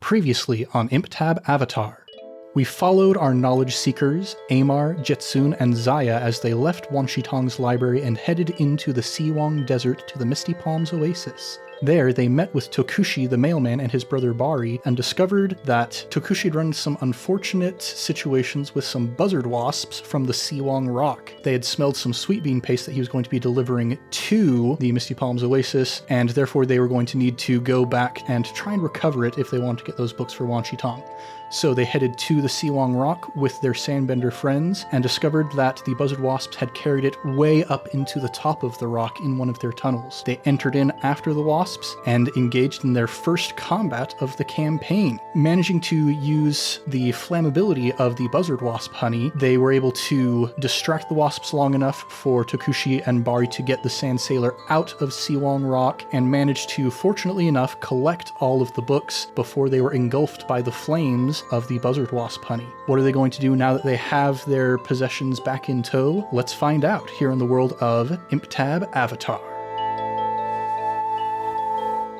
Previously on ImpTab Avatar. We followed our knowledge seekers, Amar, Je-Tsun, and Ziah as they left Wanshitong's library and headed into the Siwang Desert to the Misty Palms Oasis. There, they met with Tokushi the mailman and his brother Bari, and discovered that Tokushi had run into some unfortunate situations with some buzzard wasps from the Siwang Rock. They had smelled some sweet bean paste that he was going to be delivering to the Misty Palms Oasis, and therefore they were going to need to go back and try and recover it if they wanted to get those books for Wanshitong. So they headed to the Siwang Rock with their sandbender friends and discovered that the buzzard wasps had carried it way up into the top of the rock in one of their tunnels. They entered in after the wasps and engaged in their first combat of the campaign. Managing to use the flammability of the buzzard wasp honey, they were able to distract the wasps long enough for Tokushi and Bari to get the sand sailor out of Siwang Rock and managed to, fortunately enough, collect all of the books before they were engulfed by the flames of the buzzard wasp honey. What are they going to do now that they have their possessions back in tow? Let's find out here in the world of ImpTab Avatar.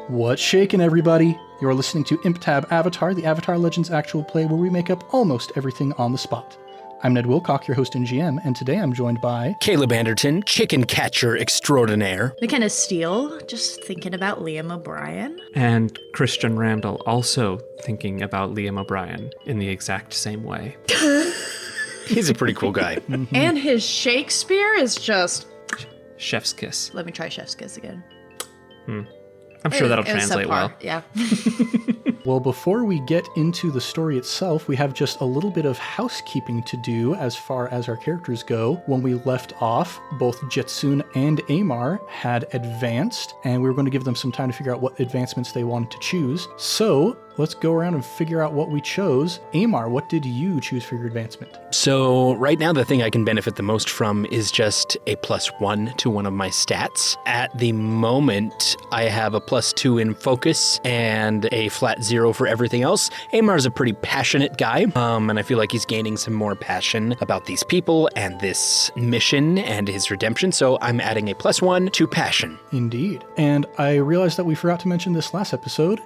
What's shaking, everybody? You're listening to ImpTab Avatar, the Avatar Legends actual play where we make up almost everything on the spot. I'm Ned Wilcock, your host and GM, and today I'm joined by... Caleb Anderton, chicken catcher extraordinaire. McKenna Steele, just thinking about Liam O'Brien. And Christian Randall, also thinking about Liam O'Brien in the exact same way. He's a pretty cool guy. Mm-hmm. And his Shakespeare is just... Chef's kiss. Let me try Chef's kiss again. I'm sure that'll translate well. Yeah. Well, before we get into the story itself, we have just a little bit of housekeeping to do as far as our characters go. When we left off, both Je-Tsun and Amar had advanced, and we were going to give them some time to figure out what advancements they wanted to choose. So let's go around and figure out what we chose. Amar, what did you choose for your advancement? So right now the thing I can benefit the most from is just a +1 to one of my stats. At the moment, I have a +2 in focus and a flat 0 for everything else. Amar's a pretty passionate guy, and I feel like he's gaining some more passion about these people and this mission and his redemption, so I'm adding a +1 to passion. Indeed. And I realized that we forgot to mention this last episode.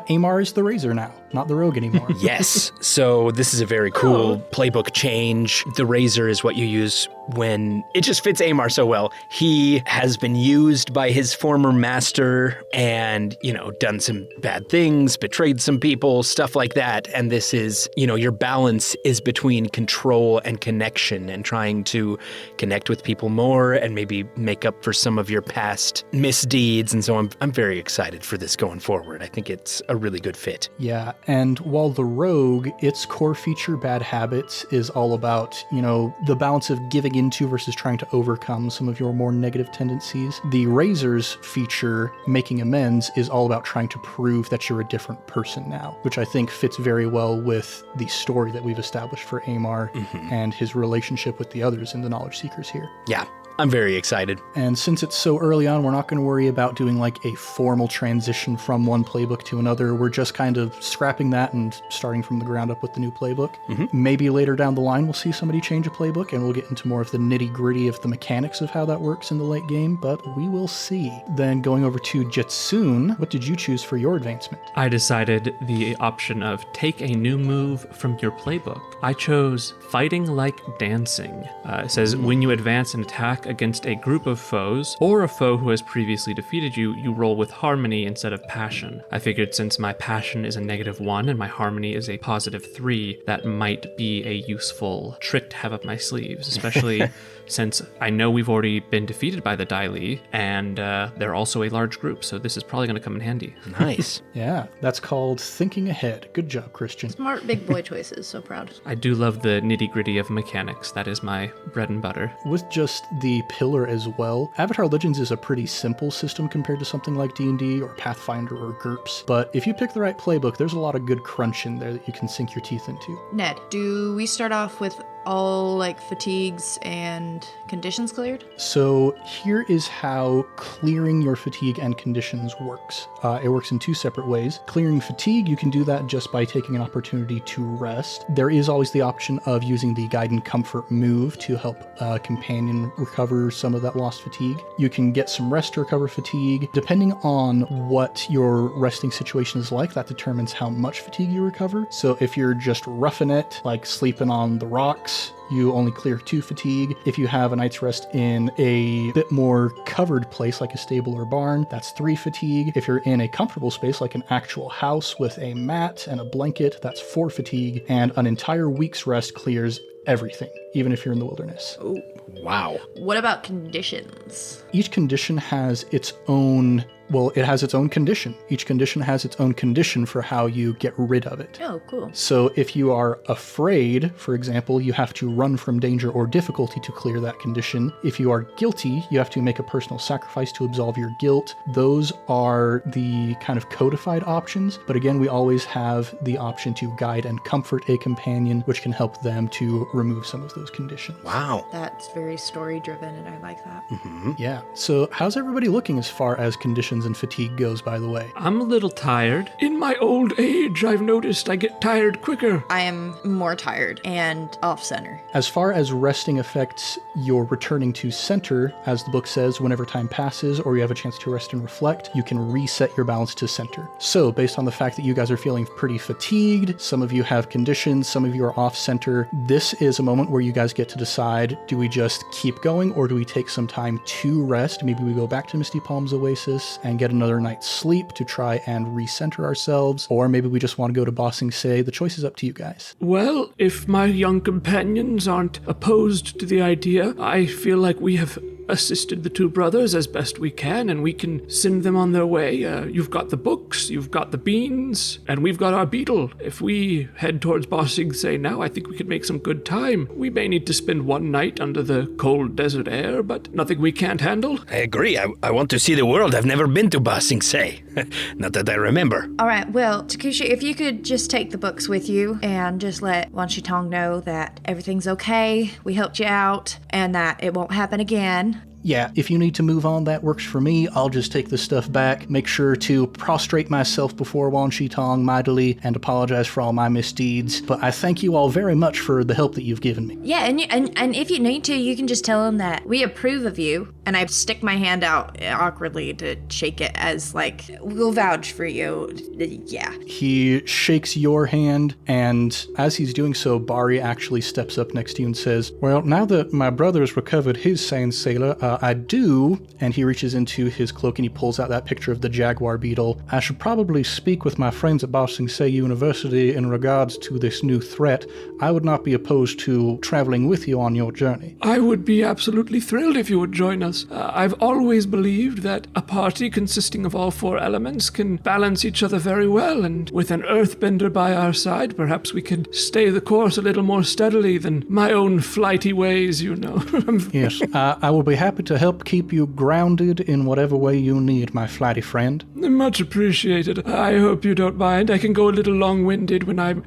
Amar is the Razor now, not the Rogue anymore. Yes, so this is a very cool playbook change. The Razor is what you use when it just fits Amar so well. He has been used by his former master and, done some bad things, betrayed some people, stuff like that. And this is, your balance is between control and connection and trying to connect with people more and maybe make up for some of your past misdeeds. And so I'm very excited for this going forward. I think it's a really good fit. Yeah, and while the Rogue, its core feature, bad habits, is all about, the balance of giving into versus trying to overcome some of your more negative tendencies, the Razor's feature, making amends, is all about trying to prove that you're a different person now, which I think fits very well with the story that we've established for Amar and his relationship with the others in the Knowledge Seekers here. Yeah. I'm very excited. And since it's so early on, we're not going to worry about doing like a formal transition from one playbook to another. We're just kind of scrapping that and starting from the ground up with the new playbook. Maybe later down the line, we'll see somebody change a playbook and we'll get into more of the nitty gritty of the mechanics of how that works in the late game, but we will see. Then going over to Je-Tsun, what did you choose for your advancement? I decided the option of take a new move from your playbook. I chose Fighting Like Dancing. It says when you advance and attack against a group of foes or a foe who has previously defeated you, you roll with harmony instead of passion. I figured since my passion is a -1 and my harmony is a +3, that might be a useful trick to have up my sleeves, especially since I know we've already been defeated by the Dai Li, and they're also a large group, so this is probably going to come in handy. Nice. Yeah, that's called thinking ahead. Good job, Christian. Smart big boy choices, so proud. I do love the nitty-gritty of mechanics. That is my bread and butter. With just the pillar as well, Avatar Legends is a pretty simple system compared to something like D&D or Pathfinder or GURPS, but if you pick the right playbook, there's a lot of good crunch in there that you can sink your teeth into. Ned, do we start off with all like fatigues and conditions cleared? So here is how clearing your fatigue and conditions works. It works in 2 separate ways. Clearing fatigue, you can do that just by taking an opportunity to rest. There is always the option of using the Guide and Comfort move to help a companion recover some of that lost fatigue. You can get some rest to recover fatigue. Depending on what your resting situation is like, that determines how much fatigue you recover. So if you're just roughing it, like sleeping on the rocks, you only clear 2 fatigue. If you have a night's rest in a bit more covered place like a stable or barn, that's 3 fatigue. If you're in a comfortable space like an actual house with a mat and a blanket, that's 4 fatigue. And an entire week's rest clears everything, even if you're in the wilderness. Oh, wow. What about conditions? Each condition has its own, it has its own condition. Each condition has its own condition for how you get rid of it. Oh, cool. So if you are afraid, for example, you have to run from danger or difficulty to clear that condition. If you are guilty, you have to make a personal sacrifice to absolve your guilt. Those are the kind of codified options. But again, we always have the option to guide and comfort a companion, which can help them to remove some of those conditions. Wow. That's very story driven, and I like that. Mm-hmm. Yeah. So how's everybody looking as far as conditions and fatigue goes, by the way? I'm a little tired. In my old age, I've noticed I get tired quicker. I am more tired and off center. As far as resting affects your returning to center, as the book says, whenever time passes or you have a chance to rest and reflect, you can reset your balance to center. So based on the fact that you guys are feeling pretty fatigued, some of you have conditions, some of you are off center, this is a moment where you guys get to decide, do we just keep going or do we take some time to rest? Maybe we go back to Misty Palms Oasis and get another night's sleep to try and recenter ourselves, or maybe we just want to go to Bossing Say. The choice is up to you guys. Well, if my young companions aren't opposed to the idea, I feel like we have assisted the 2 brothers as best we can, and we can send them on their way. You've got the books, you've got the beans, and we've got our beetle. If we head towards Bossing Say now, I think we could make some good time. We may need to spend 1 night under the cold desert air, but nothing we can't handle. I agree. I want to see the world. I've never been to Bossing Say. Not that I remember. All right, well, Takusha, if you could just take the books with you and just let Wan Shi Tong know that everything's okay, we helped you out, and that it won't happen again. Yeah, if you need to move on, that works for me. I'll just take this stuff back, make sure to prostrate myself before Wan Shi Tong mightily, and apologize for all my misdeeds. But I thank you all very much for the help that you've given me. Yeah, and if you need to, you can just tell him that we approve of you. And I stick my hand out awkwardly to shake it as like, we'll vouch for you. Yeah. He shakes your hand, and as he's doing so, Bari actually steps up next to you and says, well, now that my brother's recovered his sand sailor, I do, and he reaches into his cloak and he pulls out that picture of the jaguar beetle. I should probably speak with my friends at Bossing Say University in regards to this new threat. I would not be opposed to traveling with you on your journey. I would be absolutely thrilled if you would join us. I've always believed that a party consisting of all 4 elements can balance each other very well, and with an earthbender by our side, perhaps we can stay the course a little more steadily than my own flighty ways, you know. Yes, I will be happy to help keep you grounded in whatever way you need, my flighty friend. Much appreciated. I hope you don't mind. I can go a little long-winded when I'm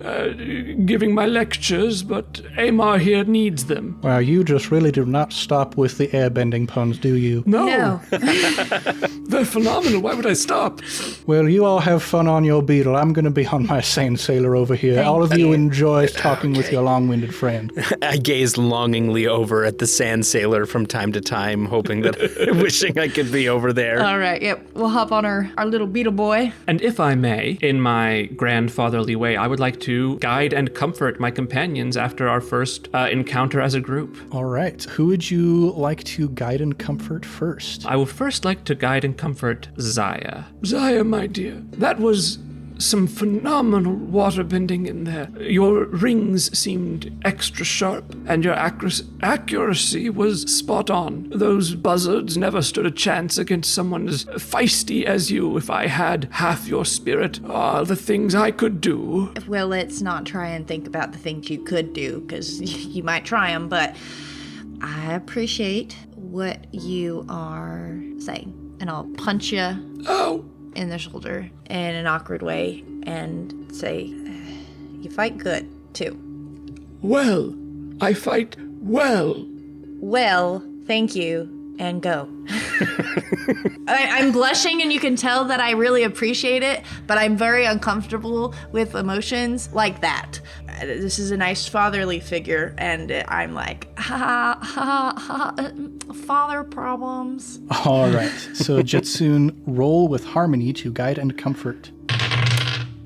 giving my lectures, but Amar here needs them. Well, you just really do not stop with the airbending puns, do you? No. They're phenomenal. Why would I stop? Well, you all have fun on your beetle. I'm going to be on my sand sailor over here. Thank all of you you. enjoy talking with your long-winded friend. I gaze longingly over at the sand sailor from time to time, hoping that, wishing I could be over there. All right, yep. We'll hop on our little beetle boy. And if I may, in my grandfatherly way, I would like to guide and comfort my companions after our first encounter as a group. All right. Who would you like to guide and comfort first? I would first like to guide and comfort Ziah. Ziah, my dear, that was some phenomenal water bending in there. Your rings seemed extra sharp, and your accuracy was spot on. Those buzzards never stood a chance against someone as feisty as you. If I had half your spirit, the things I could do. Well, let's not try and think about the things you could do, because you might try them, but I appreciate what you are saying. And I'll punch you in the shoulder in an awkward way and say, you fight good, too. Well, I fight well. Well, thank you, and go. I'm blushing, and you can tell that I really appreciate it, but I'm very uncomfortable with emotions like that. This is a nice fatherly figure, and I'm like, father problems. All right. So Je-Tsun, roll with harmony to guide and comfort.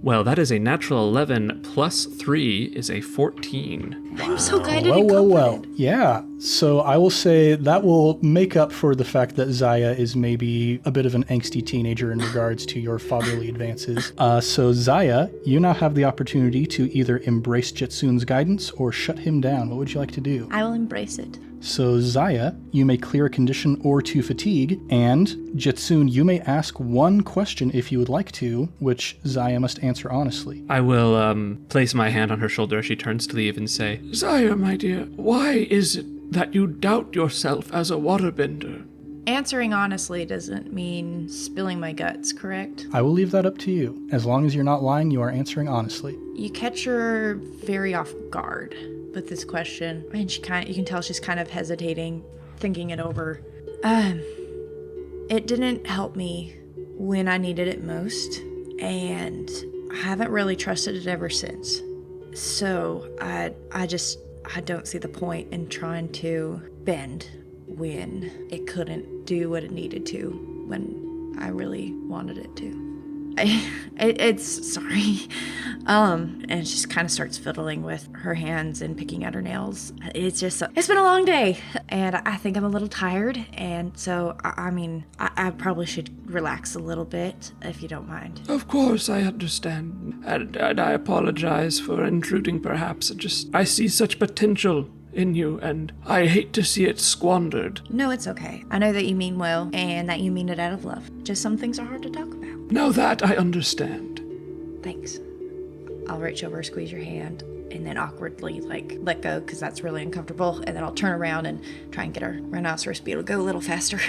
Well, that is a natural 11 plus 3 is a 14. I'm so guided and comforted. Well. Yeah. So I will say that will make up for the fact that Ziah is maybe a bit of an angsty teenager in regards to your fatherly advances. So Ziah, you now have the opportunity to either embrace Je-Tsun's guidance or shut him down. What would you like to do? I will embrace it. So Ziah, you may clear a condition or 2 fatigue, and Je-Tsun, you may ask one question if you would like to, which Ziah must answer honestly. I will place my hand on her shoulder as she turns to leave and say, Ziah, my dear, why is it that you doubt yourself as a waterbender? Answering honestly doesn't mean spilling my guts, correct? I will leave that up to you. As long as you're not lying, you are answering honestly. You catch her very off guard with this question, and you can tell she's kind of hesitating, thinking it over. It didn't help me when I needed it most, and I haven't really trusted it ever since. So I don't see the point in trying to bend when it couldn't do what it needed to when I really wanted it to. It's sorry. And she just kind of starts fiddling with her hands and picking at her nails. It's been a long day, and I think I'm a little tired, and so I probably should relax a little bit, if you don't mind. Of course, I understand, and I apologize for intruding perhaps. I see such potential in you, and I hate to see it squandered. No, it's okay. I know that you mean well, and that you mean it out of love. Just some things are hard to talk about. Now that I understand. Thanks. I'll reach over, squeeze your hand, and then awkwardly, let go, because that's really uncomfortable, and then I'll turn around and try and get our rhinoceros beetle to go a little faster.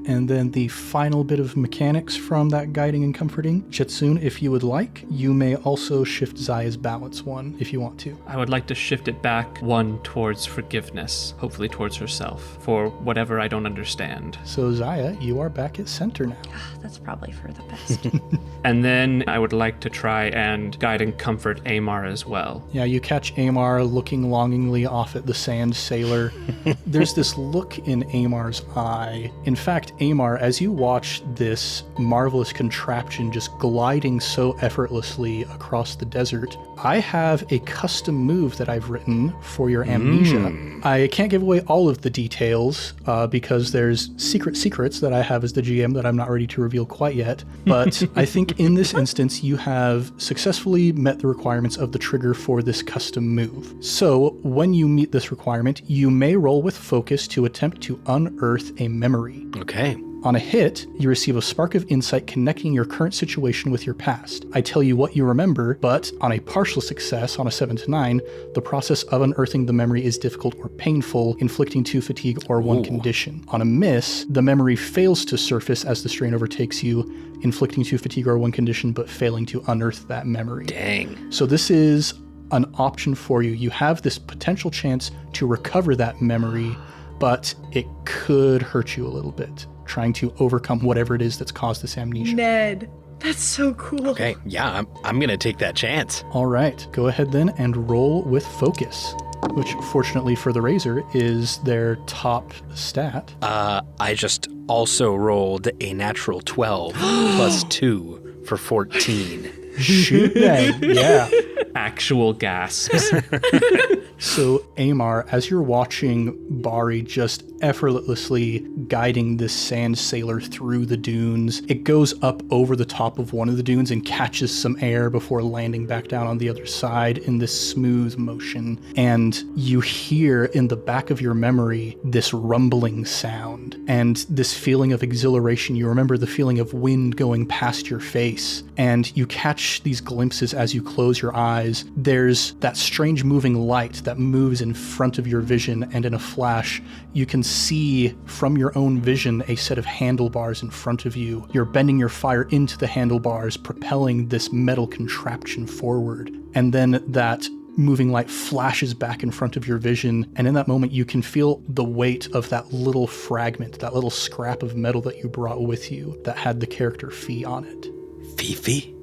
And then the final bit of mechanics from that guiding and comforting. Je-Tsun, if you would like, you may also shift Ziah's balance 1 if you want to. I would like to shift it back 1 towards forgiveness, hopefully towards herself, for whatever I don't understand. So Ziah, you are back at center now. That's probably for the best. And then I would like to try and guide and comfort Amar as well. Yeah, you catch Amar looking longingly off at the sand sailor. There's this look in Amar's eye. In fact, Amar, as you watch this marvelous contraption just gliding so effortlessly across the desert, I have a custom move that I've written for your amnesia. I can't give away all of the details because there's secrets that I have as the GM that I'm not ready to reveal quite yet. But I think in this instance, you have successfully met the requirements of the trigger for this custom move. So when you meet this requirement, you may roll with focus to attempt to unearth a memory. Okay. On a hit, you receive a spark of insight connecting your current situation with your past. I tell you what you remember, but on a partial success, on a 7 to 9, the process of unearthing the memory is difficult or painful, inflicting 2 fatigue or 1 condition. On a miss, the memory fails to surface as the strain overtakes you, inflicting 2 fatigue or 1 condition, but failing to unearth that memory. Dang. So this is an option for you. You have this potential chance to recover that memory, but it could hurt you a little bit, trying to overcome whatever it is that's caused this amnesia. Ned, that's so cool. Okay, yeah, I'm gonna take that chance. All right, go ahead then and roll with focus, which fortunately for the Razor is their top stat. I just also rolled a natural 12 plus 2 for 14. Shoot dang, yeah. Actual gasps. So, Amar, as you're watching Bari just effortlessly guiding this sand sailor through the dunes, it goes up over the top of one of the dunes and catches some air before landing back down on the other side in this smooth motion. And you hear in the back of your memory this rumbling sound and this feeling of exhilaration. You remember the feeling of wind going past your face, and you catch these glimpses as you close your eyes. There's that strange moving light that moves in front of your vision, and in a flash, you can see from your own vision a set of handlebars in front of you. You're bending your fire into the handlebars, propelling this metal contraption forward. And then that moving light flashes back in front of your vision, and in that moment you can feel the weight of that little fragment, that little scrap of metal that you brought with you that had the character Fee on it. Fifi?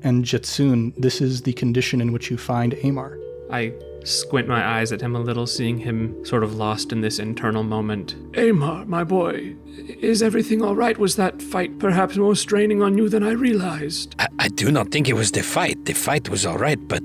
And Je-Tsun, this is the condition in which you find Amar. I squint my eyes at him a little, seeing him sort of lost in this internal moment. Amar, my boy, is everything all right? Was that fight perhaps more straining on you than I realized? I do not think it was the fight. The fight was all right, but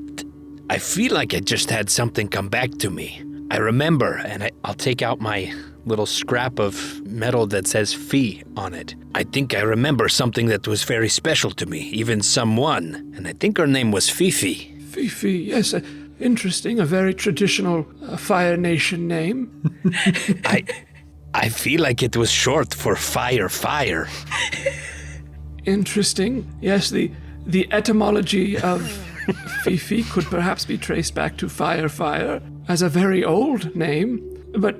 I feel like I just had something come back to me. I remember, and I'll take out my little scrap of metal that says Fee on it. I think I remember something that was very special to me, even someone, and I think her name was Fifi. Fifi, yes, interesting, a very traditional Fire Nation name. I feel like it was short for fire. Interesting. Yes, the etymology of Fifi could perhaps be traced back to fire as a very old name, but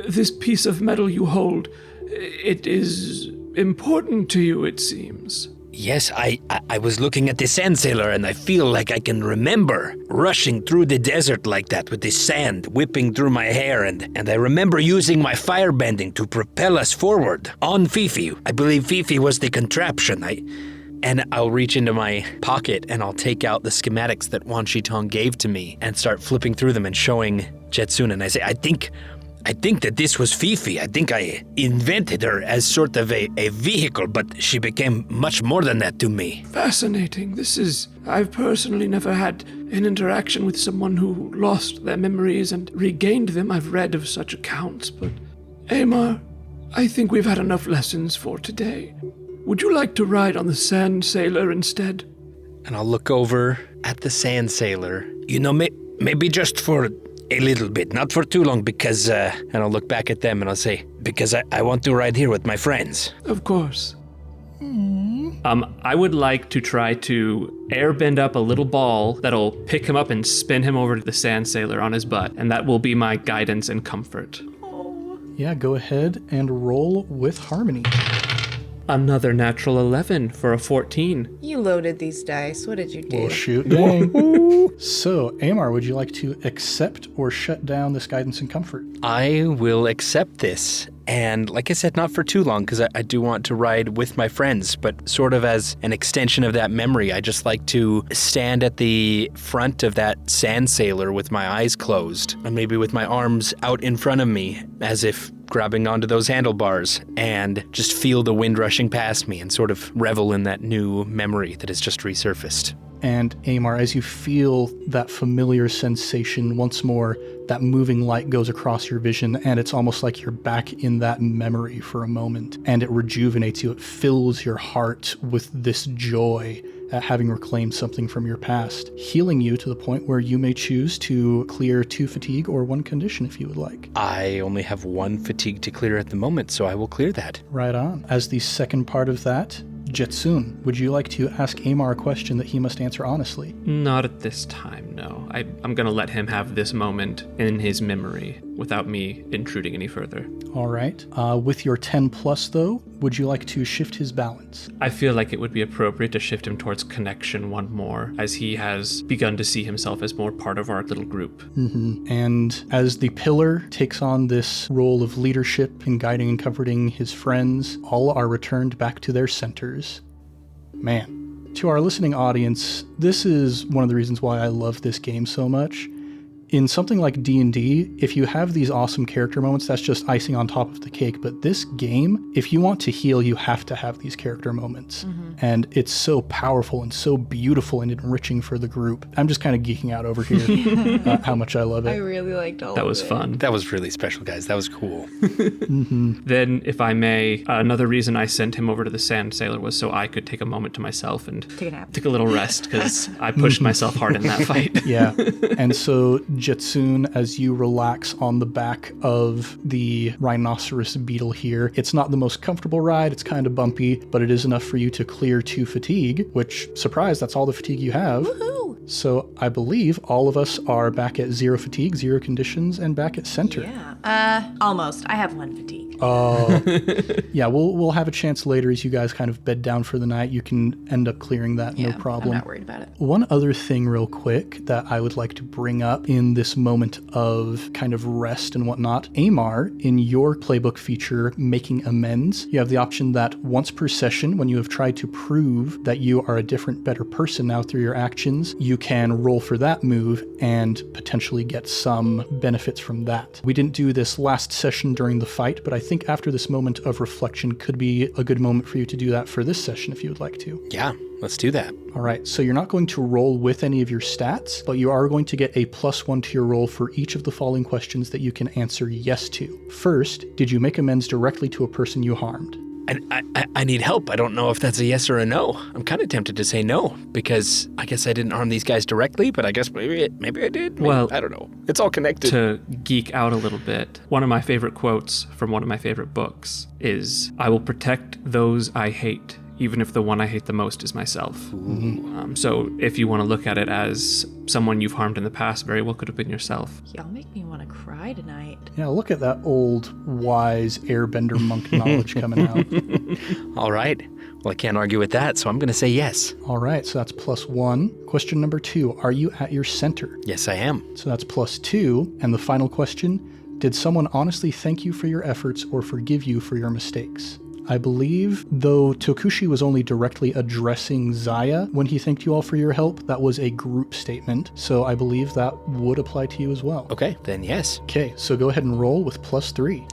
this piece of metal you hold, it is important to you, it seems. Yes, I was looking at the sand sailor, and I feel like I can remember rushing through the desert like that with the sand whipping through my hair, and I remember using my firebending to propel us forward on Fifi. I believe Fifi was the contraption. And I'll reach into my pocket and I'll take out the schematics that Wan Shi-Tong gave to me and start flipping through them and showing Je-Tsun, and I say, I think that this was Fifi. I think I invented her as sort of a vehicle, but she became much more than that to me. Fascinating. I've personally never had an interaction with someone who lost their memories and regained them. I've read of such accounts, but Amar, I think we've had enough lessons for today. Would you like to ride on the Sand Sailor instead? And I'll look over at the Sand Sailor. You know, maybe just for a little bit, not for too long, because, and I'll look back at them and I'll say, because I want to ride here with my friends. Of course. I would like to try to airbend up a little ball that'll pick him up and spin him over to the Sand Sailor on his butt, and that will be my guidance and comfort. Yeah, go ahead and roll with Harmony. Another natural 11 for a 14. You loaded these dice. What did you do? Well, shoot, dang. So, Amar, would you like to accept or shut down this guidance and comfort? I will accept this. And like I said, not for too long, because I do want to ride with my friends, but sort of as an extension of that memory, I just like to stand at the front of that sand sailor with my eyes closed, and maybe with my arms out in front of me, as if grabbing onto those handlebars, and just feel the wind rushing past me and sort of revel in that new memory that has just resurfaced. And Amar, as you feel that familiar sensation once more, that moving light goes across your vision, and it's almost like you're back in that memory for a moment, and it rejuvenates you. It fills your heart with this joy at having reclaimed something from your past, healing you to the point where you may choose to clear 2 fatigue or 1 condition if you would like. I only have 1 fatigue to clear at the moment, so I will clear that. Right on. As the second part of that, Je-Tsun, would you like to ask Amar a question that he must answer honestly? Not at this time, no. I'm going to let him have this moment in his memory without me intruding any further. All right. With your 10 plus, though, would you like to shift his balance? I feel like it would be appropriate to shift him towards connection one more, as he has begun to see himself as more part of our little group. Mm-hmm. And as the pillar takes on this role of leadership in guiding and comforting his friends, all are returned back to their centers. Man, to our listening audience, this is one of the reasons why I love this game so much. In something like D&D, if you have these awesome character moments, that's just icing on top of the cake. But this game, if you want to heal, you have to have these character moments. Mm-hmm. And it's so powerful and so beautiful and enriching for the group. I'm just kind of geeking out over here how much I love it. I really liked all of it. That was fun. That was really special, guys. That was cool. Mm-hmm. Then, if I may, another reason I sent him over to the Sand Sailor was so I could take a moment to myself and take a little rest, because I pushed myself hard in that fight. Yeah. And so Je-Tsun, as you relax on the back of the rhinoceros beetle here, it's not the most comfortable ride, it's kind of bumpy, but it is enough for you to clear 2 fatigue, which, surprise, that's all the fatigue you have. Woohoo! So I believe all of us are back at 0 fatigue, 0 conditions, and back at center. Yeah. Almost. I have 1 fatigue. Oh, yeah, we'll have a chance later as you guys kind of bed down for the night. You can end up clearing that, no problem. I'm not worried about it. One other thing real quick that I would like to bring up in this moment of kind of rest and whatnot. Amar, in your playbook feature, Making Amends, you have the option that once per session, when you have tried to prove that you are a different, better person now through your actions, you can roll for that move and potentially get some benefits from that. We didn't do this last session during the fight, but I think after this moment of reflection could be a good moment for you to do that for this session if you would like to. Yeah, let's do that. All right, so you're not going to roll with any of your stats, but you are going to get a +1 to your roll for each of the following questions that you can answer yes to. First, did you make amends directly to a person you harmed? I need help. I don't know if that's a yes or a no. I'm kind of tempted to say no, because I guess I didn't harm these guys directly, but I guess maybe I did. Well, I don't know. It's all connected. To geek out a little bit, one of my favorite quotes from one of my favorite books is, "I will protect those I hate, even if the one I hate the most is myself." So if you want to look at it as someone you've harmed in the past, very well could have been yourself. Y'all make me want to cry tonight. Yeah, look at that old, wise airbender monk knowledge coming out. All right. Well, I can't argue with that, so I'm going to say yes. All right, so that's +1. Question number 2, are you at your center? Yes, I am. So that's +2. And the final question, did someone honestly thank you for your efforts or forgive you for your mistakes? I believe, though Tokushi was only directly addressing Ziah when he thanked you all for your help, that was a group statement, so I believe that would apply to you as well. Okay, then yes. Okay, so go ahead and roll with +3.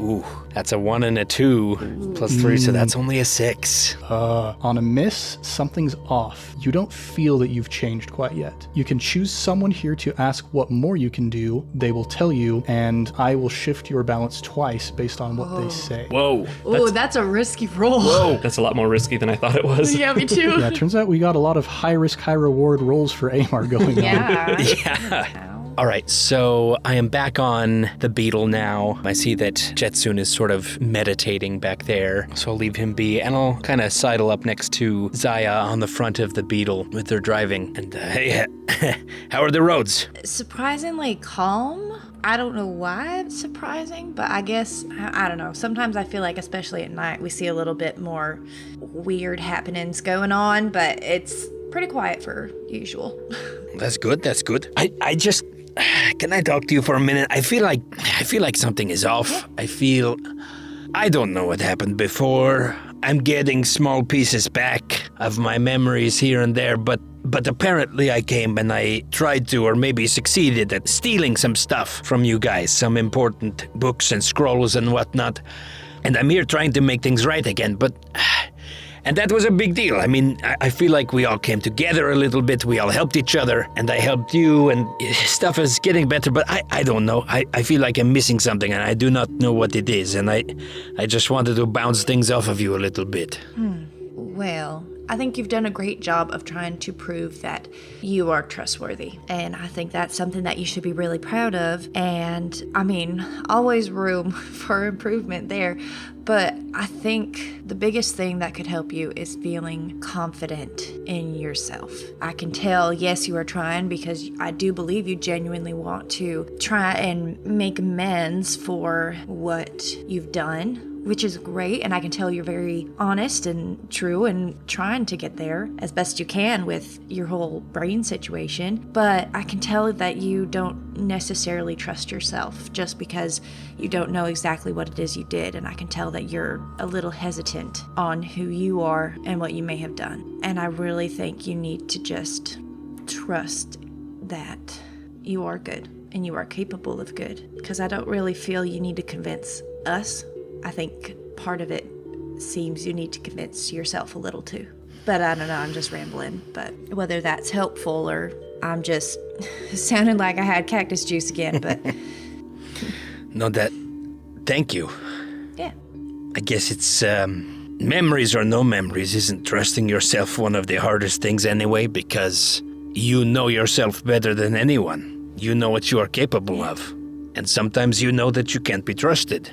Ooh, that's a 1 and a 2 plus 3, so that's only a 6. On a miss, something's off. You don't feel that you've changed quite yet. You can choose someone here to ask what more you can do. They will tell you, and I will shift your balance twice based on what they say. Whoa. Oh, that's a risky roll. Whoa. That's a lot more risky than I thought it was. Yeah, me too. Yeah, it turns out we got a lot of high-risk, high-reward rolls for Amar going on. Yeah. Yeah. All right, so I am back on the beetle now. I see that Je-Tsun is sort of meditating back there, so I'll leave him be, and I'll kind of sidle up next to Ziah on the front of the beetle with their driving. And hey, how are the roads? Surprisingly calm. I don't know why it's surprising, but I guess, I don't know. Sometimes I feel like, especially at night, we see a little bit more weird happenings going on, but it's pretty quiet for usual. That's good, that's good. I just... Can I talk to you for a minute? I feel like something is off. I don't know what happened before. I'm getting small pieces back of my memories here and there, but apparently I came and I tried to, or maybe succeeded at stealing some stuff from you guys, some important books and scrolls and whatnot. And I'm here trying to make things right again, but... And that was a big deal. I mean, I feel like we all came together a little bit. We all helped each other, and I helped you, and stuff is getting better, but I don't know. I feel like I'm missing something, and I do not know what it is, and I just wanted to bounce things off of you a little bit. Well, I think you've done a great job of trying to prove that you are trustworthy. And I think that's something that you should be really proud of. And I mean, always room for improvement there. But I think the biggest thing that could help you is feeling confident in yourself. I can tell, yes, you are trying, because I do believe you genuinely want to try and make amends for what you've done, which is great, and I can tell you're very honest and true and trying to get there as best you can with your whole brain situation. But I can tell that you don't necessarily trust yourself just because you don't know exactly what it is you did, and I can tell that you're a little hesitant on who you are and what you may have done. And I really think you need to just trust that you are good and you are capable of good, because I don't really feel you need to convince us. I think part of it seems you need to convince yourself a little too. But I don't know, I'm just rambling. But whether that's helpful or I'm just sounding like I had cactus juice again, but... No, thank you. Yeah. I guess it's, memories or no memories, isn't trusting yourself one of the hardest things anyway, because you know yourself better than anyone. You know what you are capable of. And sometimes you know that you can't be trusted.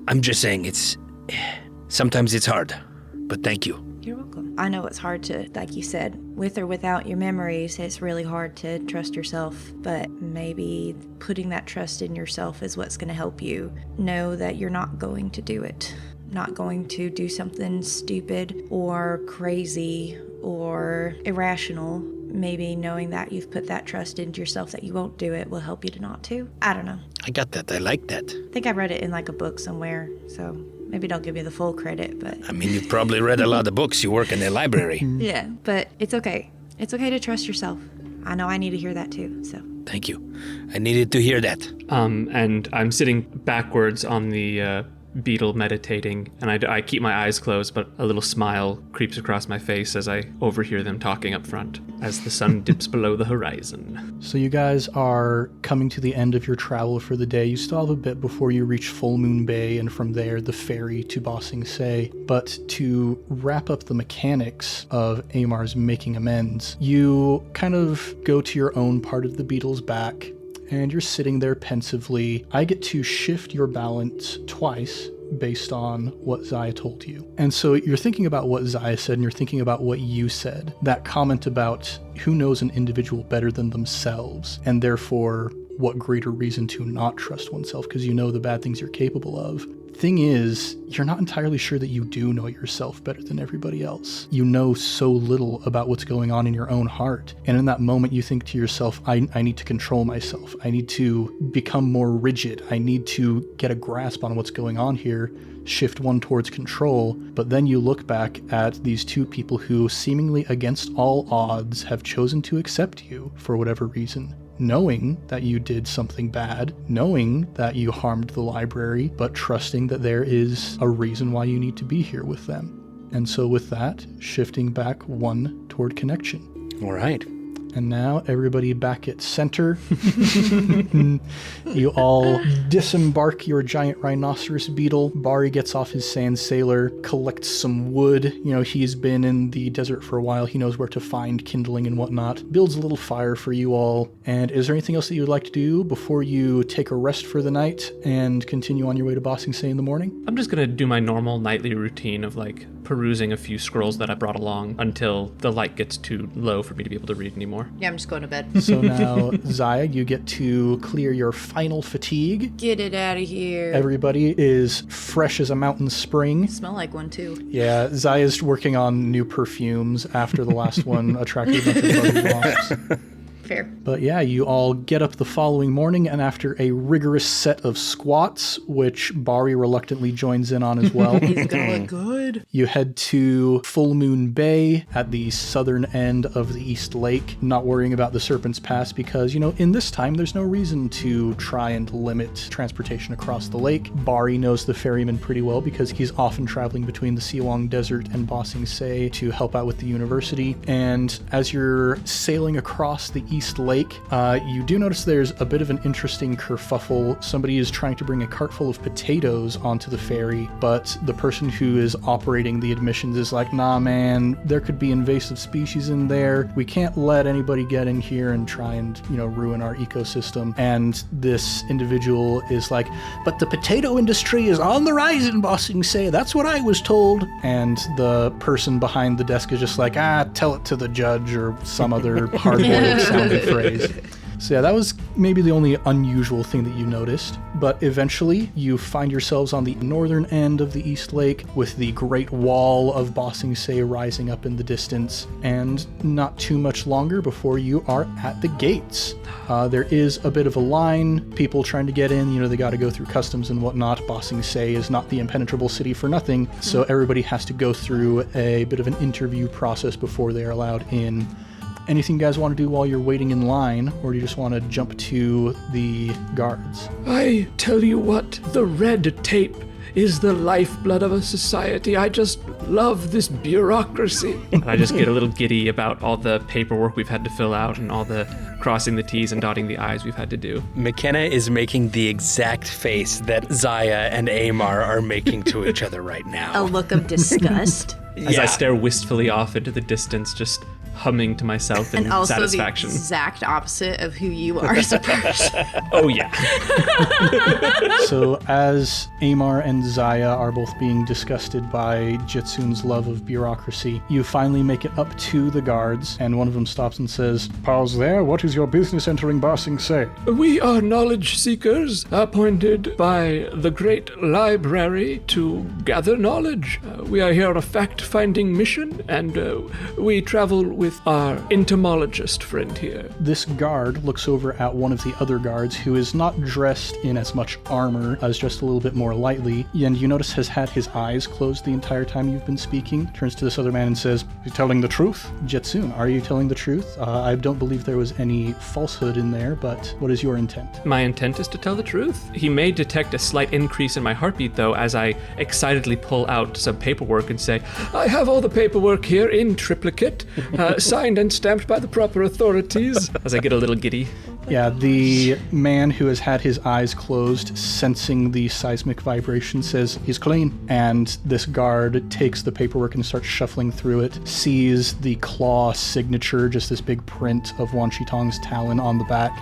I'm just saying sometimes it's hard, but thank you. You're welcome. I know it's hard to, like you said, with or without your memories, it's really hard to trust yourself, but maybe putting that trust in yourself is what's going to help you know that you're not going to do it, not going to do something stupid or crazy or irrational. Maybe knowing that you've put that trust into yourself that you won't do it will help you to not to. I don't know. I got that. I like that. I think I read it in like a book somewhere, so maybe don't give you the full credit, but... I mean, you've probably read a lot of books. You work in a library. Yeah, but it's okay. It's okay to trust yourself. I know I need to hear that too, so... Thank you. I needed to hear that. And I'm sitting backwards on the beetle meditating, and I keep my eyes closed, but a little smile creeps across my face as I overhear them talking up front as the sun dips below the horizon. So you guys are coming to the end of your travel for the day. You still have a bit before you reach Full Moon Bay, and from there the ferry to Ba Sing Se. But to wrap up the mechanics of Amar's making amends, you kind of go to your own part of the beetle's back, and you're sitting there pensively. I get to shift your balance twice based on what Ziah told you. And so you're thinking about what Ziah said, and you're thinking about what you said. That comment about who knows an individual better than themselves, and therefore what greater reason to not trust oneself because you know the bad things you're capable of. Thing is, you're not entirely sure that you do know yourself better than everybody else. You know so little about what's going on in your own heart. And in that moment, you think to yourself, I need to control myself. I need to become more rigid. I need to get a grasp on what's going on here, shift one towards control. But then you look back at these two people who, seemingly against all odds, have chosen to accept you for whatever reason. Knowing that you did something bad, knowing that you harmed the library, but trusting that there is a reason why you need to be here with them. And so with that, shifting back one toward connection. All right. And now everybody back at center. You all disembark your giant rhinoceros beetle. Bari gets off his sand sailor, collects some wood. You know, he's been in the desert for a while. He knows where to find kindling and whatnot. Builds a little fire for you all. And is there anything else that you would like to do before you take a rest for the night and continue on your way to Ba Sing Se in the morning? I'm just going to do my normal nightly routine of like perusing a few scrolls that I brought along until the light gets too low for me to be able to read anymore. Yeah, I'm just going to bed. So now, Ziah, you get to clear your final fatigue. Get it out of here. Everybody is fresh as a mountain spring. Smell like one too. Yeah, Ziah's working on new perfumes after the last one attracted a bunch of bug wasps. Fair. But yeah, you all get up the following morning, and after a rigorous set of squats, which Bari reluctantly joins in on as well, He's going good. you head to Full Moon Bay at the southern end of the East Lake, not worrying about the Serpent's Pass because, you know, in this time, there's no reason to try and limit transportation across the lake. Bari knows the ferryman pretty well because he's often traveling between the Siwang Desert and Ba Sing Se to help out with the university. And as you're sailing across the East Lake, you do notice there's a bit of an interesting kerfuffle. Somebody is trying to bring a cart full of potatoes onto the ferry, but the person who is operating the admissions is like, nah man, there could be invasive species in there. We can't let anybody get in here and try and, you know, ruin our ecosystem. And this individual is like, but the potato industry is on the rise in Ba Sing Se. That's what I was told. And the person behind the desk is just like, tell it to the judge or some other hard-boiled sounding phrase. So yeah, that was maybe the only unusual thing that you noticed. But eventually, you find yourselves on the northern end of the East Lake with the Great Wall of Ba Sing Se rising up in the distance. And not too much longer before you are at the gates. There is a bit of a line, people trying to get in, you know, they got to go through customs and whatnot. Ba Sing Se is not the impenetrable city for nothing, so everybody has to go through a bit of an interview process before they are allowed in. Anything you guys want to do while you're waiting in line, or do you just want to jump to the guards? I tell you what, the red tape is the lifeblood of a society. I just love this bureaucracy. And I just get a little giddy about all the paperwork we've had to fill out and all the crossing the T's and dotting the I's we've had to do. McKenna is making the exact face that Ziah and Amar are making to each other right now. A look of disgust. As I stare wistfully off into the distance, just humming to myself in And also satisfaction. the exact opposite of who you are as a person. Oh, yeah. So as Amar and Ziah are both being disgusted by Je-Tsun's love of bureaucracy, you finally make it up to the guards, and one of them stops and says, "Pause there. What is your business entering Ba Sing Se?" We are knowledge seekers appointed by the Great Library to gather knowledge. We are here on a fact-finding mission, and we travel with our entomologist friend here. This guard looks over at one of the other guards, who is not dressed in as much armor as just a little bit more lightly, and you notice has had his eyes closed the entire time you've been speaking. Turns to this other man and says, "You telling the truth?" Je-Tsun, are you telling the truth? I don't believe there was any falsehood in there, but what is your intent? My intent is to tell the truth. He may detect a slight increase in my heartbeat, though, as I excitedly pull out some paperwork and say, I have all the paperwork here in triplicate, signed and stamped by the proper authorities. as I get a little giddy. Yeah, the man who has had his eyes closed, sensing the seismic vibration, says he's clean. And this guard takes the paperwork and starts shuffling through it, sees the claw signature, just this big print of Wan Shitong's talon on the back,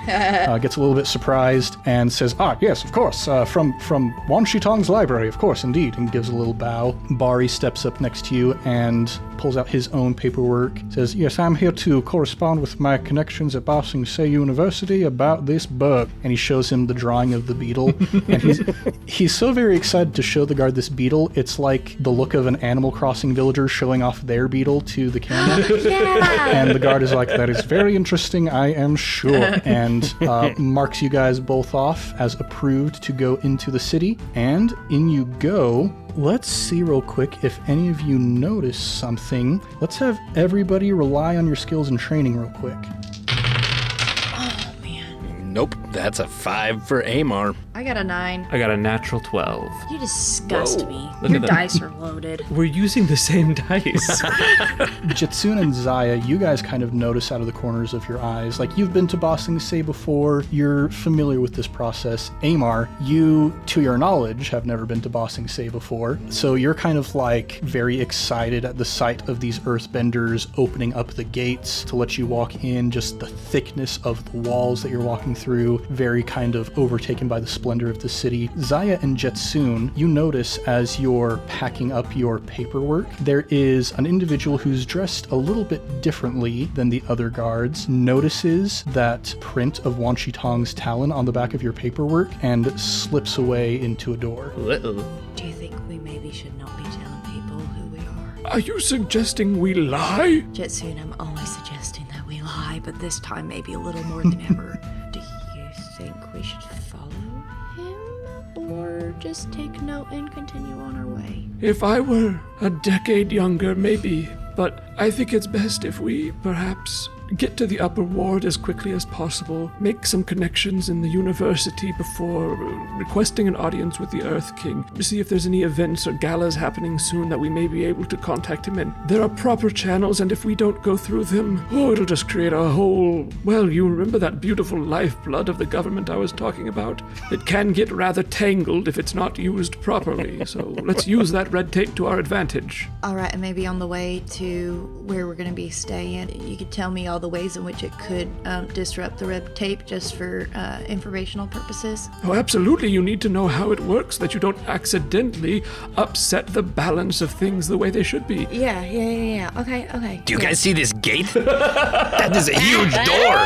gets a little bit surprised and says, yes, of course, from Wan Shitong's library, of course, indeed, and gives a little bow. Bari steps up next to you and pulls out his own paperwork, says, "Yes, I'm here to correspond with my connections at Ba Sing Se University about this bug." And he shows him the drawing of the beetle. And he's so very excited to show the guard this beetle. It's like the look of an Animal Crossing villager showing off their beetle to the camera. Yeah. And the guard is like, "That is very interesting, I am sure." And marks you guys both off as approved to go into the city. And in you go. Let's see real quick if any of you notice something. Let's have everybody rely on your skills and training real quick. Oh, man. Nope, that's a 5 for Amar. I got a 9. I got a natural 12. You disgust me. Look Your at them. dice are loaded. We're using the same dice. Je-Tsun and Ziah, you guys kind of notice out of the corners of your eyes. Like, you've been to Ba Sing Se before, you're familiar with this process. Amar, you, to your knowledge, have never been to Ba Sing Se before. So you're kind of like very excited at the sight of these earthbenders opening up the gates to let you walk in, just the thickness of the walls that you're walking through, very kind of overtaken by the splendor of the city. Ziah and Je-Tsun, you notice as you're packing up your paperwork, there is an individual who's dressed a little bit differently than the other guards, notices that print of Wan Shitong's talon on the back of your paperwork, and slips away into a door. Uh-oh. Do you think we maybe should not be telling people who we are? Are you suggesting we lie? Je-Tsun, I'm only suggesting that we lie, but this time maybe a little more than ever. Do you think we should follow him? Or just take note and continue on our way? If I were a decade younger, maybe. But I think it's best if we, perhaps, get to the upper ward as quickly as possible, make some connections in the university before requesting an audience with the Earth King to see if there's any events or galas happening soon that we may be able to contact him in. There are proper channels, and if we don't go through them, it'll just create a whole... Well, you remember that beautiful lifeblood of the government I was talking about? It can get rather tangled if it's not used properly, so let's use that red tape to our advantage. All right, and maybe on the way to where we're going to be staying, you could tell me all the ways in which it could disrupt the red tape just for informational purposes. Oh, absolutely. You need to know how it works, that you don't accidentally upset the balance of things the way they should be. Yeah. Okay. Do you guys see this gate? That is a huge door.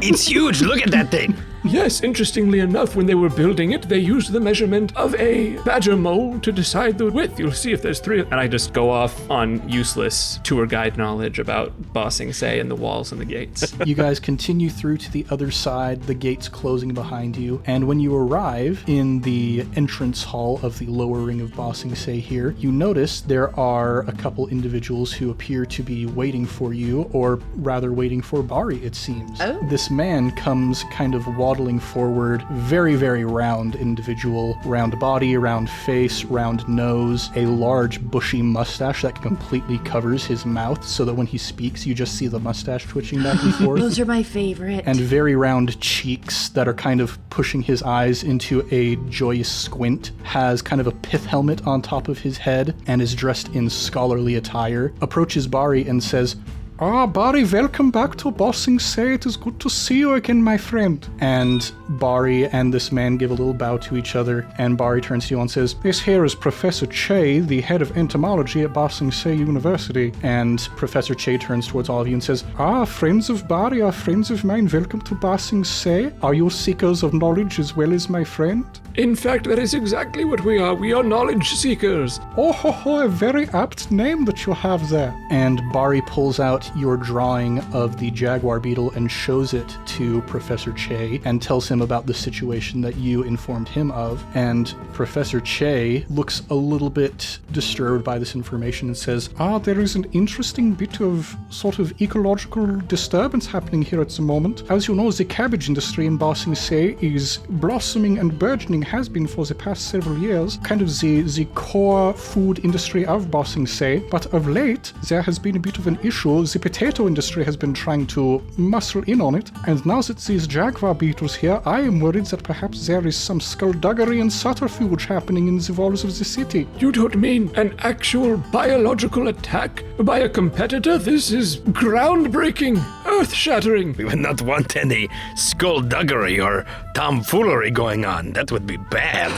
It's huge. Look at that thing. Yes, interestingly enough, when they were building it, they used the measurement of a badger mole to decide the width. You'll see if there's 3. And I just go off on useless tour guide knowledge about Ba Sing Se and the walls and the gates. You guys continue through to the other side, the gates closing behind you, and when you arrive in the entrance hall of the lower ring of Ba Sing Se here, you notice there are a couple individuals who appear to be waiting for you, or rather waiting for Bari, it seems. Oh. This man comes kind of waddling forward, very, very round individual, round body, round face, round nose, a large bushy mustache that completely covers his mouth so that when he speaks you just see the mustache twitching back and forth. Those are my favorite. And very round cheeks that are kind of pushing his eyes into a joyous squint, has kind of a pith helmet on top of his head, and is dressed in scholarly attire, approaches Bari and says, Bari, welcome back to Bossing Say. It is good to see you again, my friend. And Bari and this man give a little bow to each other, and Bari turns to you and says, this here is Professor Che, the head of entomology at Bossing Say University. And Professor Che turns towards all of you and says, friends of Bari are friends of mine. Welcome to Bossing Say. Are you seekers of knowledge as well as my friend? In fact, that is exactly what we are. We are knowledge seekers. A very apt name that you have there. And Bari pulls out your drawing of the jaguar beetle and shows it to Professor Che and tells him about the situation that you informed him of. And Professor Che looks a little bit disturbed by this information and says, there is an interesting bit of sort of ecological disturbance happening here at the moment. As you know, the cabbage industry in Bossing Say is blossoming and burgeoning, has been for the past several years, kind of the core food industry of Bossing Say. But of late, there has been a bit of an issue. The potato industry has been trying to muscle in on it, and now that these jaguar beetles here, I am worried that perhaps there is some skullduggery and subterfuge happening in the walls of the city. You don't mean an actual biological attack by a competitor? This is groundbreaking, earth-shattering. We would not want any skullduggery or tomfoolery going on. That would be bad.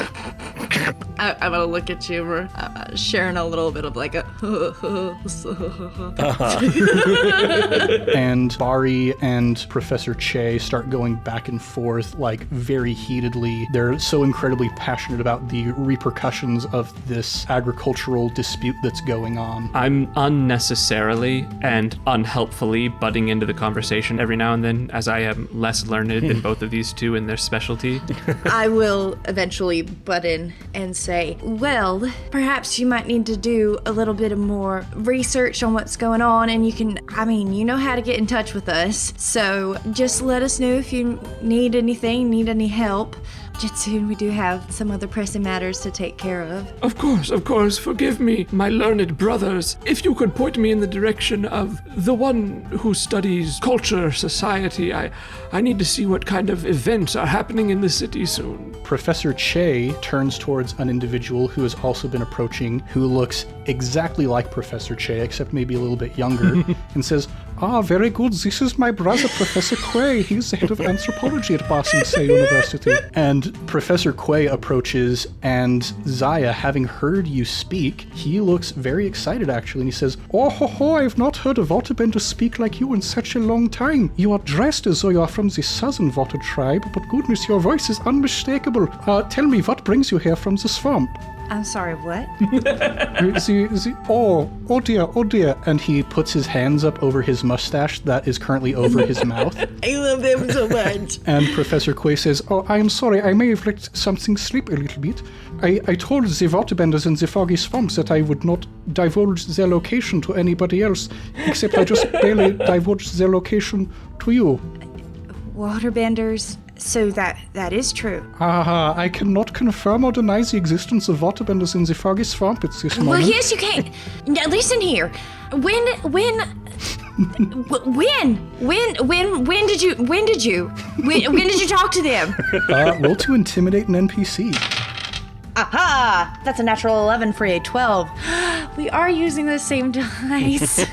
I'm gonna look at you. We're sharing a little bit of like a. And Bari and Professor Che start going back and forth like very heatedly. They're so incredibly passionate about the repercussions of this agricultural dispute that's going on. I'm unnecessarily and unhelpfully butting into the conversation every now and then, as I am less learned than both of these two in their specialty. I will eventually butt in and say, well, perhaps you might need to do a little bit of more research on what's going on, and you know how to get in touch with us, so just let us know if you need anything, need any help. Je-Tsun, we do have some other pressing matters to take care of. Of course, forgive me, my learned brothers. If you could point me in the direction of the one who studies culture, society, I need to see what kind of events are happening in the city soon. Professor Che turns towards an individual who has also been approaching, who looks exactly like Professor Che, except maybe a little bit younger, and says, very good. This is my brother, Professor Quay. He's the head of anthropology at Bossing Say University. And Professor Quay approaches, and Ziah, having heard you speak, he looks very excited, actually, and he says, I've not heard a waterbender speak like you in such a long time. You are dressed as though you are from the southern water tribe, but goodness, your voice is unmistakable. Tell me, what brings you here from the swamp? I'm sorry, what? Oh dear. And he puts his hands up over his mustache that is currently over his mouth. I love them so much. And Professor Quay says, I am sorry, I may have let something slip a little bit. I told the waterbenders in the foggy swamps that I would not divulge their location to anybody else, except I just barely divulged their location to you. Waterbenders? So that is true. I cannot confirm or deny the existence of waterbenders in the foggy swamp at this moment. Well, yes, you can. Now, listen here. When did you talk to them? Roll to intimidate an NPC. Aha! That's a natural 11 for a 12. We are using the same dice.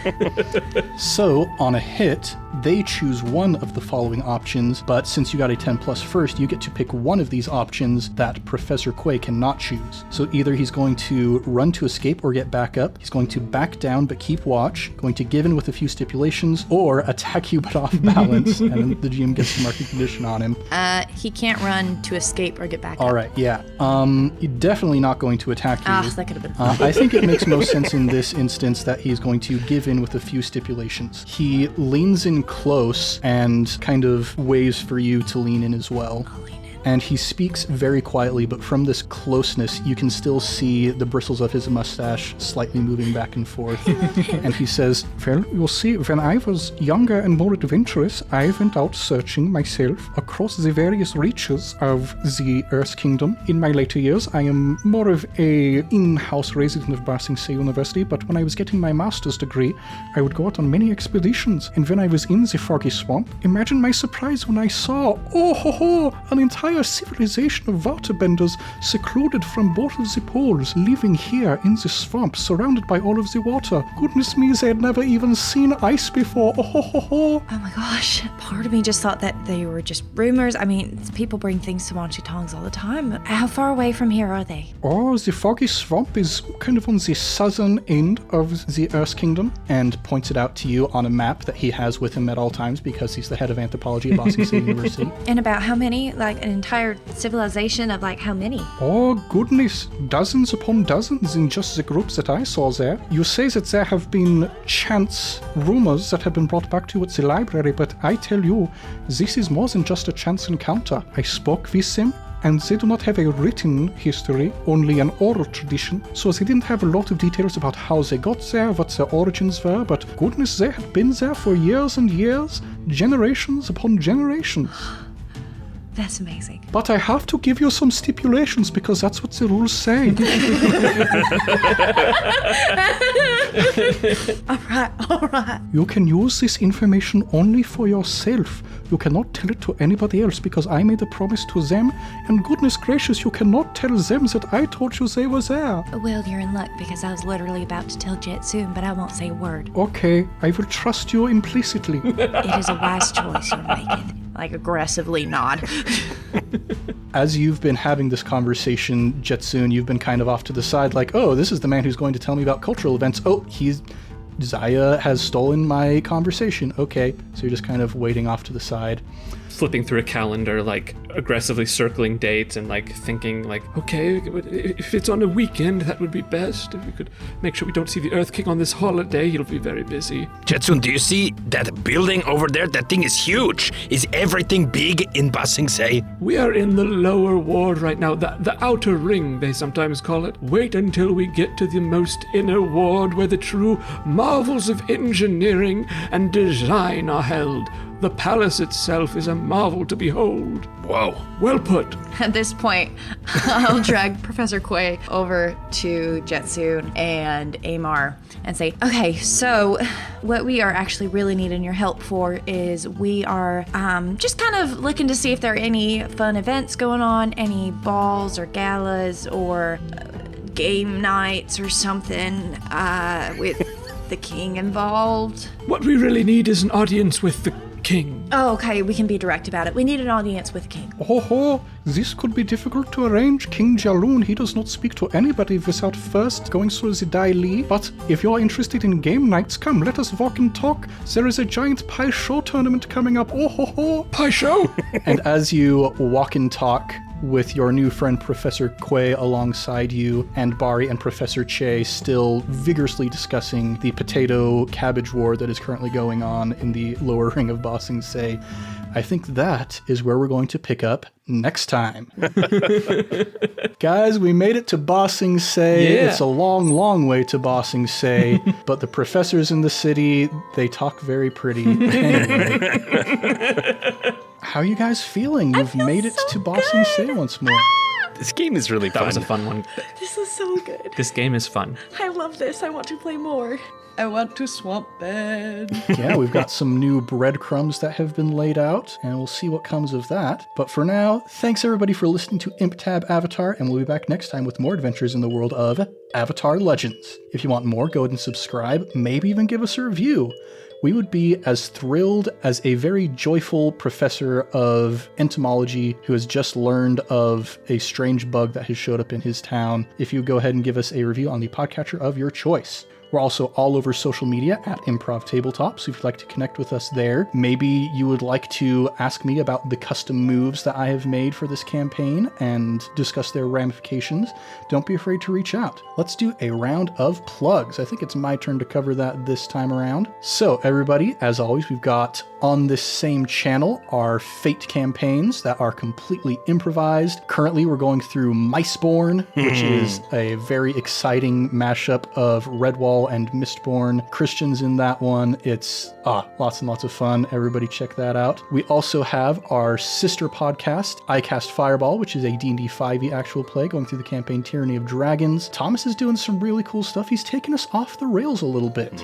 So, on a hit, they choose one of the following options, but since you got a 10 plus first, you get to pick one of these options that Professor Quay cannot choose. So either he's going to run to escape or get back up, he's going to back down but keep watch, going to give in with a few stipulations, or attack you but off balance, and the GM gets the marking condition on him. He can't run to escape or get back up. Alright, yeah. Definitely not going to attack you. That could have been fun. I think it makes most sense in this instance that he's going to give in with a few stipulations. He leans in close and kind of waves for you to lean in as well. I'll lean in. And he speaks very quietly, but from this closeness, you can still see the bristles of his mustache slightly moving back and forth. And he says, well, you'll see, when I was younger and more adventurous, I went out searching myself across the various reaches of the Earth Kingdom. In my later years, I am more of a in-house resident of Bossing Say University, but when I was getting my master's degree, I would go out on many expeditions. And when I was in the foggy swamp, imagine my surprise when I saw, an entire entire civilization of waterbenders secluded from both of the poles, living here in the swamp, surrounded by all of the water. Goodness me, they had never even seen ice before. Oh, ho, ho, ho. Oh my gosh. Part of me just thought that they were just rumors. I mean, people bring things to Wanshi-Tongs all the time. How far away from here are they? Oh, the foggy swamp is kind of on the southern end of the Earth Kingdom, and points it out to you on a map that he has with him at all times because he's the head of anthropology at Boston State University. And about how many? Like an entire civilization of like how many? Oh, goodness. Dozens upon dozens in just the groups that I saw there. You say that there have been chance rumors that have been brought back to you at the library, but I tell you, this is more than just a chance encounter. I spoke with them, and they do not have a written history, only an oral tradition, so they didn't have a lot of details about how they got there, what their origins were, but goodness, they had been there for years and years, generations upon generations. That's amazing. But I have to give you some stipulations because that's what the rules say. All right. You can use this information only for yourself. You cannot tell it to anybody else because I made a promise to them, and goodness gracious, you cannot tell them that I told you they were there. Well, you're in luck because I was literally about to tell Je-Tsun, but I won't say a word. Okay, I will trust you implicitly. It is a wise choice you're making. Like aggressively nod. As you've been having this conversation, Je-Tsun, you've been kind of off to the side like, oh, this is the man who's going to tell me about cultural events. Oh, Ziah has stolen my conversation. Okay, so you're just kind of waiting off to the side. Flipping through a calendar, like aggressively circling dates and like thinking like, Okay, if it's on a weekend, that would be best. If we could make sure we don't see the Earth King on this holiday, he'll be very busy. Je-Tsun, do you see that building over there? That thing is huge. Is everything big in Ba Sing Se? We are in the lower ward right now, the outer ring, they sometimes call it. Wait until we get to the most inner ward where the true marvels of engineering and design are held. The palace itself is a marvel to behold. Whoa. Well put. At this point, I'll drag Professor Quay over to Je-Tsun and Amar and say, okay, so what we are actually really needing your help for is we are just kind of looking to see if there are any fun events going on, any balls or galas or game nights or something with the king involved. What we really need is an audience with the king. Oh, okay, we can be direct about it. We need an audience with the king. Oh ho, this could be difficult to arrange. King Jaloon, he does not speak to anybody without first going through the Dai Li. But if you're interested in game nights, come, let us walk and talk. There is a giant pie show tournament coming up. Oh ho ho. Pie show? And as you walk and talk with your new friend Professor Quay alongside you, and Bari and Professor Che still vigorously discussing the potato cabbage war that is currently going on in the lower ring of Ba Sing Se, I think that is where we're going to pick up next time. Guys, we made it to Ba Sing Se. Yeah. It's a long, long way to Ba Sing Se, but the professors in the city, they talk very pretty. Anyway. How are you guys feeling? You've made it to Ba Sing Se once more. This game is really fun. that was a fun one. This is so good. This game is fun. I love this. I want to play more. I want to swamp bed. Yeah, we've got some new breadcrumbs that have been laid out, and we'll see what comes of that. But for now, thanks everybody for listening to ImpTab Avatar, and we'll be back next time with more adventures in the world of Avatar Legends. If you want more, go ahead and subscribe, maybe even give us a review. We would be as thrilled as a very joyful professor of entomology who has just learned of a strange bug that has showed up in his town if you go ahead and give us a review on the podcatcher of your choice. We're also all over social media at Improv Tabletop, so if you'd like to connect with us there, maybe you would like to ask me about the custom moves that I have made for this campaign and discuss their ramifications, don't be afraid to reach out. Let's do a round of plugs. I think it's my turn to cover that this time around. So everybody, as always, we've got on this same channel our Fate campaigns that are completely improvised. Currently, we're going through Miceborn, which is a very exciting mashup of Redwall and Mistborn. Christians in that one. It's lots and lots of fun. Everybody check that out. We also have our sister podcast, I Cast Fireball, which is a D&D 5e actual play going through the campaign Tyranny of Dragons. Thomas is doing some really cool stuff. He's taken us off the rails a little bit.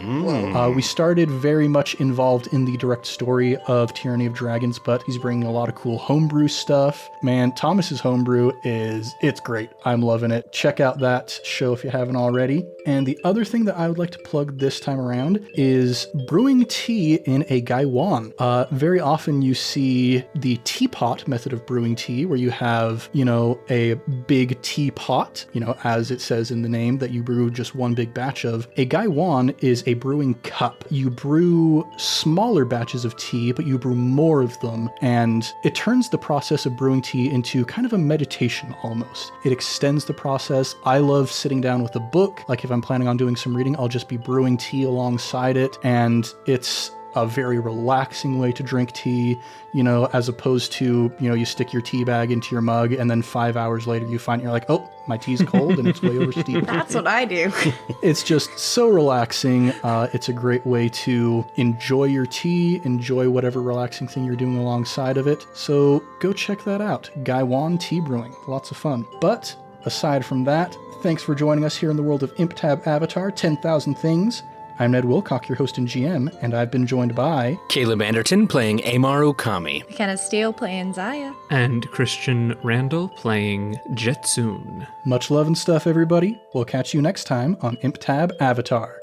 We started very much involved in the direct story story of Tyranny of Dragons, but he's bringing a lot of cool homebrew stuff. Man, Thomas's homebrew it's great. I'm loving it. Check out that show if you haven't already. And the other thing that I would like to plug this time around is brewing tea in a gaiwan. Very often you see the teapot method of brewing tea, where you have, a big teapot, as it says in the name, that you brew just one big batch of. A gaiwan is a brewing cup. You brew smaller batches of tea, but you brew more of them, and it turns the process of brewing tea into kind of a meditation almost. It extends the process. I love sitting down with a book. Like if I'm planning on doing some reading, I'll just be brewing tea alongside it, and it's a very relaxing way to drink tea, as opposed to, you stick your tea bag into your mug and then 5 hours later you find you're like, oh, my tea's cold and it's way over steep. That's what I do. It's just so relaxing. It's a great way to enjoy your tea, enjoy whatever relaxing thing you're doing alongside of it. So go check that out. Gaiwan Tea Brewing. Lots of fun. But aside from that, thanks for joining us here in the world of ImpTab Avatar 10,000 Things. I'm Ned Wilcock, your host and GM, and I've been joined by Caleb Anderton playing Amar Okami. McKenna Steele playing Ziah. And Christian Randall playing Je-Tsun. Much love and stuff, everybody. We'll catch you next time on ImpTab Avatar.